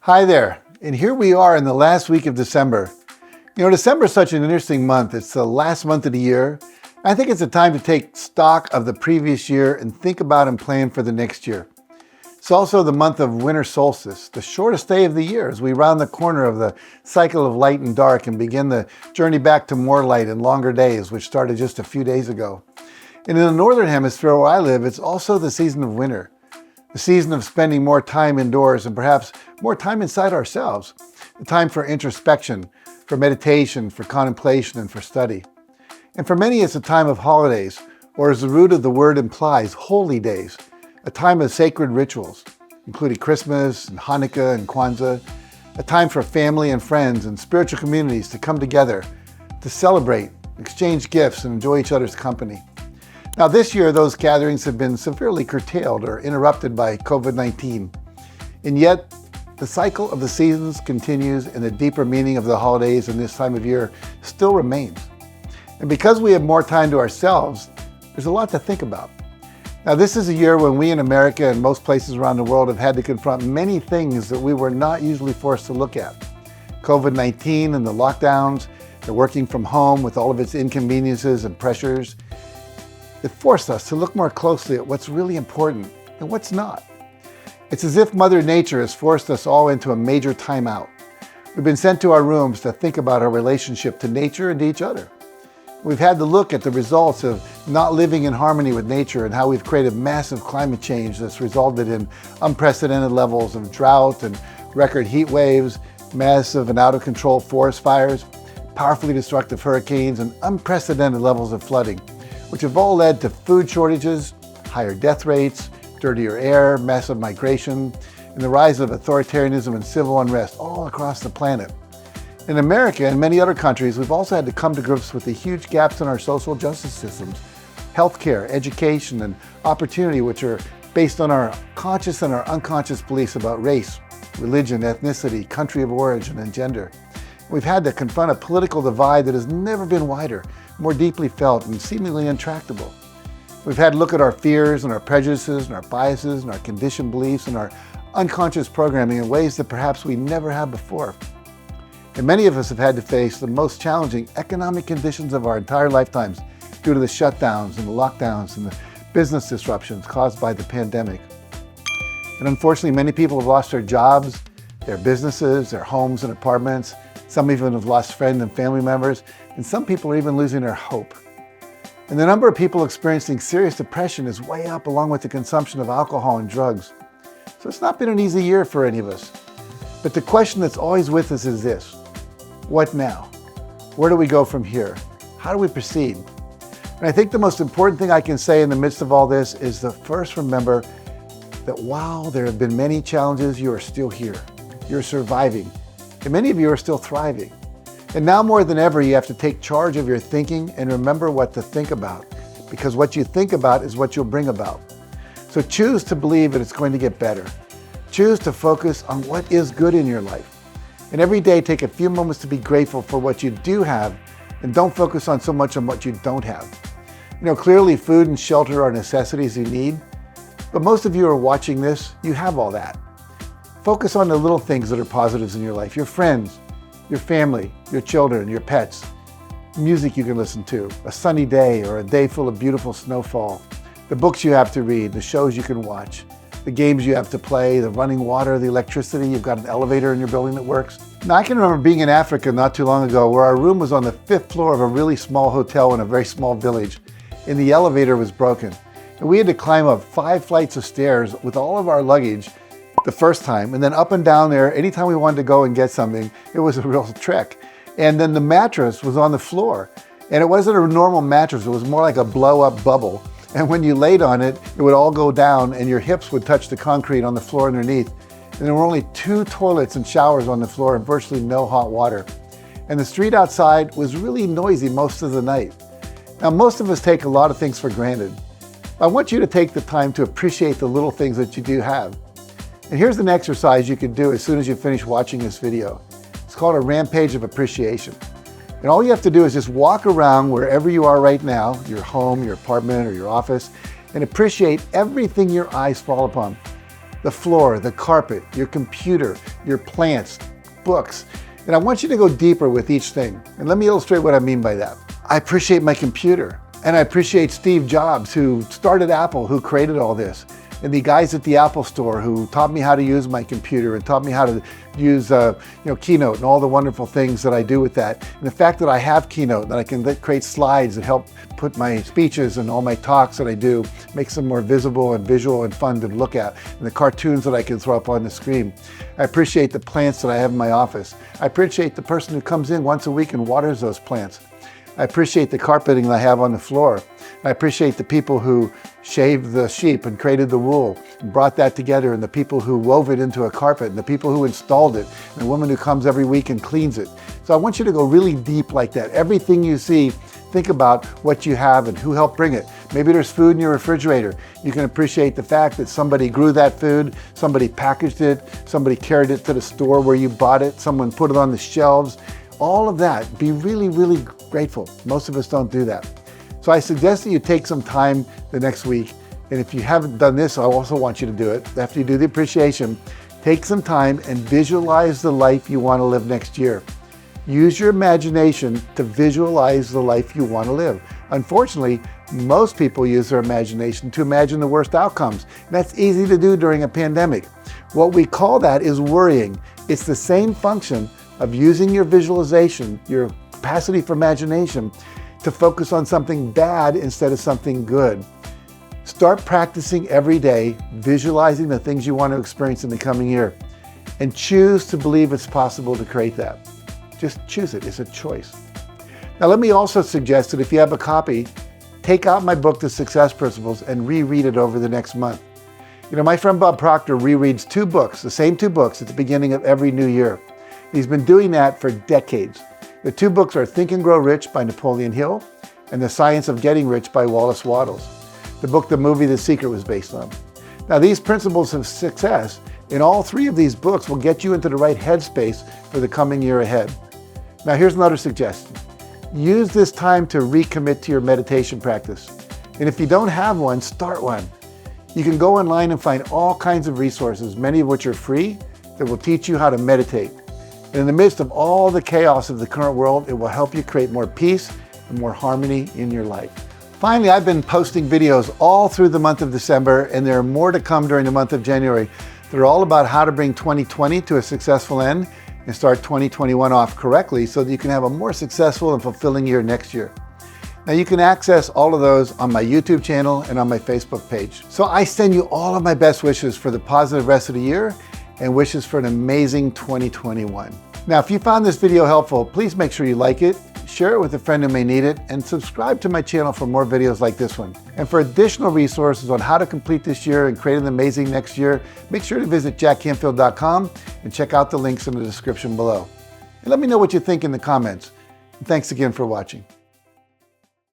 Hi there, and here we are in the last week of December. December is such an interesting month. It's the last month of the year. I think it's a time to take stock of the previous year and think about and plan for the next year. It's also the month of winter solstice, the shortest day of the year as we round the corner of the cycle of light and dark and begin the journey back to more light and longer days, which started just a few days ago. And in the Northern Hemisphere where I live, it's also the season of winter. The season of spending more time indoors and perhaps more time inside ourselves. A time for introspection, for meditation, for contemplation, and for study. And for many, it's a time of holidays, or as the root of the word implies, holy days. A time of sacred rituals, including Christmas and Hanukkah and Kwanzaa. A time for family and friends and spiritual communities to come together, to celebrate, exchange gifts, and enjoy each other's company. Now this year, those gatherings have been severely curtailed or interrupted by COVID-19. And yet, the cycle of the seasons continues and the deeper meaning of the holidays in this time of year still remains. And because we have more time to ourselves, there's a lot to think about. Now this is a year when we in America and most places around the world have had to confront many things that we were not usually forced to look at. COVID-19 and the lockdowns, the working from home with all of its inconveniences and pressures, it forced us to look more closely at what's really important and what's not. It's as if Mother Nature has forced us all into a major timeout. We've been sent to our rooms to think about our relationship to nature and to each other. We've had to look at the results of not living in harmony with nature and how we've created massive climate change that's resulted in unprecedented levels of drought and record heat waves, massive and out of control forest fires, powerfully destructive hurricanes, and unprecedented levels of flooding, which have all led to food shortages, higher death rates, dirtier air, massive migration, and the rise of authoritarianism and civil unrest all across the planet. In America and many other countries, we've also had to come to grips with the huge gaps in our social justice systems, healthcare, education, and opportunity, which are based on our conscious and our unconscious beliefs about race, religion, ethnicity, country of origin, and gender. We've had to confront a political divide that has never been wider, more deeply felt, and seemingly intractable. We've had to look at our fears and our prejudices and our biases and our conditioned beliefs and our unconscious programming in ways that perhaps we never have before. And many of us have had to face the most challenging economic conditions of our entire lifetimes due to the shutdowns and the lockdowns and the business disruptions caused by the pandemic. And unfortunately, many people have lost their jobs, their businesses, their homes and apartments. Some even have lost friends and family members, and some people are even losing their hope. And the number of people experiencing serious depression is way up, along with the consumption of alcohol and drugs. So it's not been an easy year for any of us. But the question that's always with us is this: what now? Where do we go from here? How do we proceed? And I think the most important thing I can say in the midst of all this is to first remember that while there have been many challenges, you are still here. You're surviving. And many of you are still thriving. And now more than ever, you have to take charge of your thinking and remember what to think about, because what you think about is what you'll bring about. So choose to believe that it's going to get better. Choose to focus on what is good in your life. And every day, take a few moments to be grateful for what you do have, and don't focus on so much on what you don't have. Clearly food and shelter are necessities you need, but most of you are watching this, you have all that. Focus on the little things that are positives in your life, your friends, your family, your children, your pets, music you can listen to, a sunny day or a day full of beautiful snowfall, the books you have to read, the shows you can watch, the games you have to play, the running water, the electricity, you've got an elevator in your building that works. Now I can remember being in Africa not too long ago where our room was on the 5th floor of a really small hotel in a very small village, and the elevator was broken. And we had to climb up 5 flights of stairs with all of our luggage the first time, and then up and down there anytime we wanted to go and get something. It was a real trek. And then the mattress was on the floor, and it wasn't a normal mattress, it was more like a blow-up bubble. And when you laid on it, it would all go down and your hips would touch the concrete on the floor underneath. And there were only 2 toilets and showers on the floor and virtually no hot water. And the street outside was really noisy most of the night. Now most of us take a lot of things for granted. I want you to take the time to appreciate the little things that you do have. And here's an exercise you can do as soon as you finish watching this video. It's called a rampage of appreciation. And all you have to do is just walk around wherever you are right now, your home, your apartment, or your office, and appreciate everything your eyes fall upon. the floor, the carpet, your computer, your plants, books. And I want you to go deeper with each thing. And let me illustrate what I mean by that. I appreciate my computer. And I appreciate Steve Jobs, who started Apple, who created all this. And the guys at the Apple store who taught me how to use my computer and taught me how to use Keynote and all the wonderful things that I do with that. And the fact that I have Keynote, that I can create slides that help put my speeches and all my talks that I do, makes them more visible and visual and fun to look at. And the cartoons that I can throw up on the screen. I appreciate the plants that I have in my office. I appreciate the person who comes in once a week and waters those plants. I appreciate the carpeting that I have on the floor. I appreciate the people who shaved the sheep and created the wool and brought that together, and the people who wove it into a carpet, and the people who installed it, and the woman who comes every week and cleans it. So I want you to go really deep like that. Everything you see, think about what you have and who helped bring it. Maybe there's food in your refrigerator. You can appreciate the fact that somebody grew that food, somebody packaged it, somebody carried it to the store where you bought it, someone put it on the shelves. All of that, be really, really grateful. Most of us don't do that. So I suggest that you take some time the next week. And if you haven't done this, I also want you to do it. After you do the appreciation, take some time and visualize the life you want to live next year. Use your imagination to visualize the life you want to live. Unfortunately, most people use their imagination to imagine the worst outcomes. And that's easy to do during a pandemic. What we call that is worrying. It's the same function of using your visualization, your capacity for imagination, to focus on something bad instead of something good. Start practicing every day, visualizing the things you want to experience in the coming year, and choose to believe it's possible to create that. Just choose it. It's a choice. Now, let me also suggest that if you have a copy, take out my book, The Success Principles, and reread it over the next month. You know, my friend Bob Proctor rereads 2 books, the same 2 books, at the beginning of every new year. He's been doing that for decades. The 2 books are Think and Grow Rich by Napoleon Hill and The Science of Getting Rich by Wallace Wattles, the book the movie The Secret was based on. Now, these principles of success in all 3 of these books will get you into the right headspace for the coming year ahead. Now, here's another suggestion. Use this time to recommit to your meditation practice. And if you don't have one, start one. You can go online and find all kinds of resources, many of which are free, that will teach you how to meditate. And in the midst of all the chaos of the current world, it will help you create more peace and more harmony in your life. Finally, I've been posting videos all through the month of December, and there are more to come during the month of January. They're all about how to bring 2020 to a successful end and start 2021 off correctly so that you can have a more successful and fulfilling year next year. Now, you can access all of those on my YouTube channel and on my Facebook page. So I send you all of my best wishes for the positive rest of the year and wishes for an amazing 2021. Now, if you found this video helpful, please make sure you like it, share it with a friend who may need it, and subscribe to my channel for more videos like this one. And for additional resources on how to complete this year and create an amazing next year, make sure to visit JackCanfield.com and check out the links in the description below. And let me know what you think in the comments. And thanks again for watching.